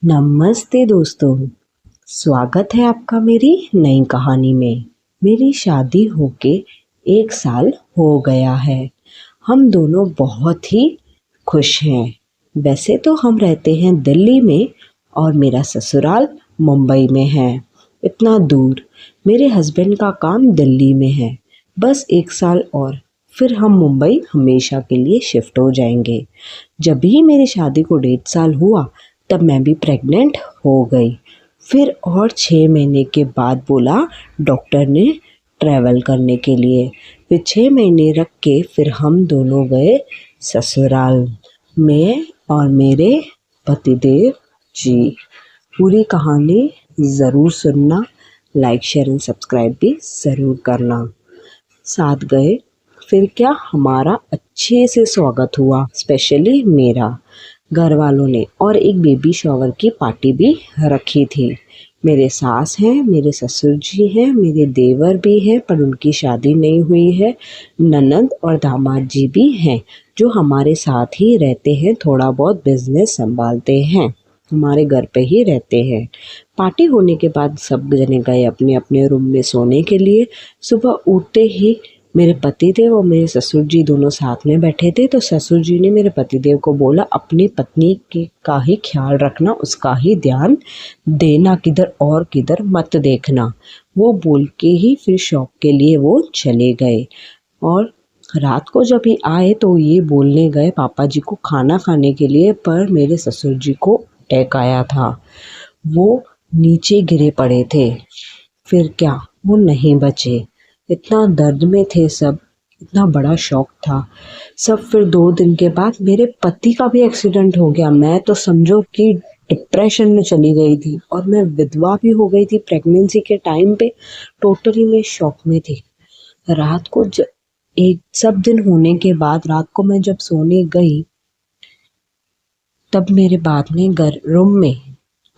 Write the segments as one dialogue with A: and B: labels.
A: नमस्ते दोस्तों, स्वागत है आपका मेरी नई कहानी में। मेरी शादी होके 1 साल हो गया है। हम दोनों बहुत ही खुश हैं। वैसे तो हम रहते हैं दिल्ली में और मेरा ससुराल मुंबई में है। इतना दूर। मेरे हस्बैंड का काम दिल्ली में है। बस 1 साल और फिर हम मुंबई हमेशा के लिए शिफ्ट हो जाएंगे। जब भी मेरी शादी को 1.5 साल हुआ तब मैं भी प्रेग्नेंट हो गई। फिर और 6 महीने के बाद बोला डॉक्टर ने ट्रैवल करने के लिए। फिर 6 महीने रख के फिर हम दोनों गए ससुराल में और मेरे पतिदेव जी। पूरी कहानी ज़रूर सुनना, लाइक शेयर एंड सब्सक्राइब भी ज़रूर करना। साथ गए, फिर क्या हमारा अच्छे से स्वागत हुआ, स्पेशली मेरा घर वालों ने, और एक बेबी शॉवर की पार्टी भी रखी थी। मेरे सास हैं, मेरे ससुर जी हैं, मेरे देवर भी हैं पर उनकी शादी नहीं हुई है। ननद और दामाद जी भी हैं जो हमारे साथ ही रहते हैं, थोड़ा बहुत बिजनेस संभालते हैं, हमारे घर पे ही रहते हैं। पार्टी होने के बाद सब जने गए अपने अपने रूम में सोने के लिए। सुबह उठते ही मेरे पतिदेव और मेरे ससुर जी दोनों साथ में बैठे थे, तो ससुर जी ने मेरे पतिदेव को बोला अपनी पत्नी के का ही ख्याल रखना, उसका ही ध्यान देना, किधर और किधर मत देखना। वो बोल के ही फिर शॉप के लिए वो चले गए। और रात को जब ये आए तो ये बोलने गए पापा जी को खाना खाने के लिए, पर मेरे ससुर जी को अटैक आया था। वो नीचे गिरे पड़े थे। फिर क्या, वो नहीं बचे। इतना दर्द में थे सब, इतना बड़ा शौक था सब। फिर 2 दिन के बाद मेरे पति का भी एक्सीडेंट हो गया। मैं तो समझो कि डिप्रेशन में चली गई थी और मैं विधवा भी हो गई थी प्रेगनेंसी के टाइम पे। टोटली मैं शॉक में थी। रात को एक सब दिन होने के बाद रात को मैं जब सोने गई तब मेरे बाद में रूम में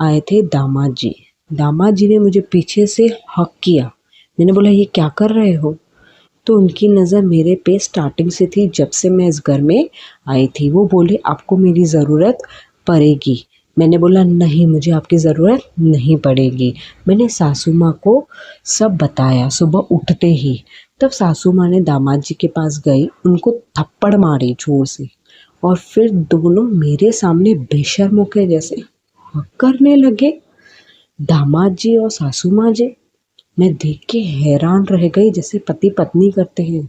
A: आए थे दामाद जी। दामाद जी ने मुझे पीछे से हक किया। मैंने बोला ये क्या कर रहे हो? तो उनकी नज़र मेरे पे स्टार्टिंग से थी, जब से मैं इस घर में आई थी। वो बोले आपको मेरी ज़रूरत पड़ेगी। मैंने बोला नहीं, मुझे आपकी ज़रूरत नहीं पड़ेगी। मैंने सासू माँ को सब बताया सुबह उठते ही। तब सासू माँ ने दामाद जी के पास गई, उनको थप्पड़ मारी जोर से, और फिर दोनों मेरे सामने बेशर्मों के जैसे करने लगे, दामाद जी और सासू माँ जी। मैं देख के हैरान रह गई, जैसे पति पत्नी करते हैं।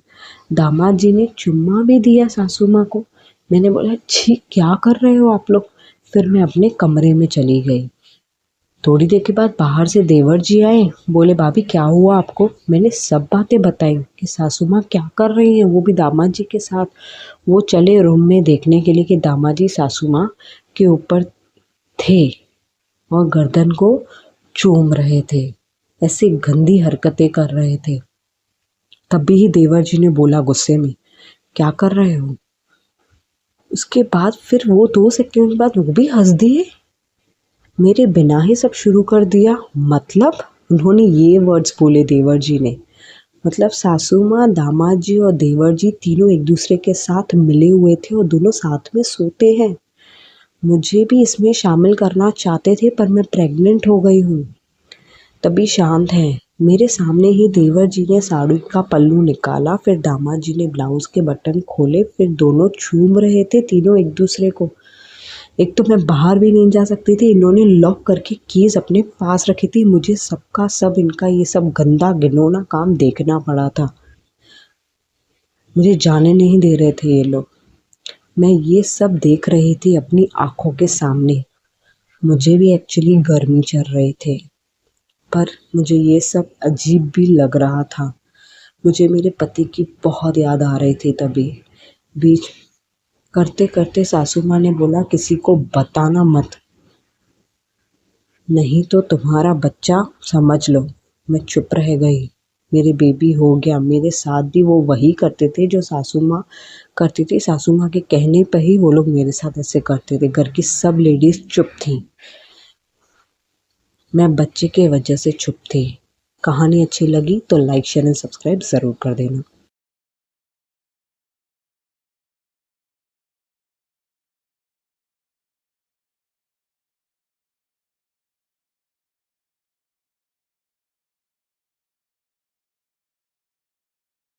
A: दामाद जी ने चुम्मा भी दिया सासू माँ को। मैंने बोला छी, क्या कर रहे हो आप लोग? फिर मैं अपने कमरे में चली गई। थोड़ी देर के बाद बाहर से देवर जी आए, बोले भाभी क्या हुआ आपको? मैंने सब बातें बताई कि सासू माँ क्या कर रही हैं, वो भी दामाद जी के साथ। वो चले रूम में देखने के लिए कि दामाद जी सासू माँ के ऊपर थे और गर्दन को चूम रहे थे, ऐसी गंदी हरकतें कर रहे थे। तभी ही देवर जी ने बोला गुस्से में, क्या कर रहे हो? उसके बाद फिर वो 2 सेकंड बाद वो भी हंस दिए, मेरे बिना ही सब शुरू कर दिया। मतलब उन्होंने ये वर्ड्स बोले देवर जी ने, मतलब सासू माँ, दामाद जी और देवर जी तीनों एक दूसरे के साथ मिले हुए थे और दोनों साथ में सोते हैं। मुझे भी इसमें शामिल करना चाहते थे पर मैं प्रेग्नेंट हो गई हूँ। तभी शांत हैं। मेरे सामने ही देवर जी ने साड़ी का पल्लू निकाला, फिर दामाद जी ने ब्लाउज के बटन खोले, फिर दोनों चूम रहे थे तीनों एक दूसरे को। एक तो मैं बाहर भी नहीं जा सकती थी, इन्होंने लॉक करके कीज अपने पास रखी थी। मुझे सबका सब इनका ये सब गंदा घिनौना काम देखना पड़ा था। मुझे जाने नहीं दे रहे थे ये लोग। मैं ये सब देख रही थी अपनी आंखों के सामने। मुझे भी एक्चुअली गर्मी चल रहे थे, पर मुझे ये सब अजीब भी लग रहा था। मुझे मेरे पति की बहुत याद आ रही थी। तभी बीच करते करते सासू माँ ने बोला किसी को बताना मत, नहीं तो तुम्हारा बच्चा समझ लो। मैं चुप रह गई। मेरे बेबी हो गया। मेरे साथ भी वो वही करते थे जो सासू माँ करती थी। सासू माँ के कहने पर ही वो लोग मेरे साथ ऐसे करते थे। घर की सब लेडीज चुप थी, मैं बच्चे के वजह से चुप थी। कहानी अच्छी लगी तो लाइक शेयर एंड सब्सक्राइब ज़रूर कर देना।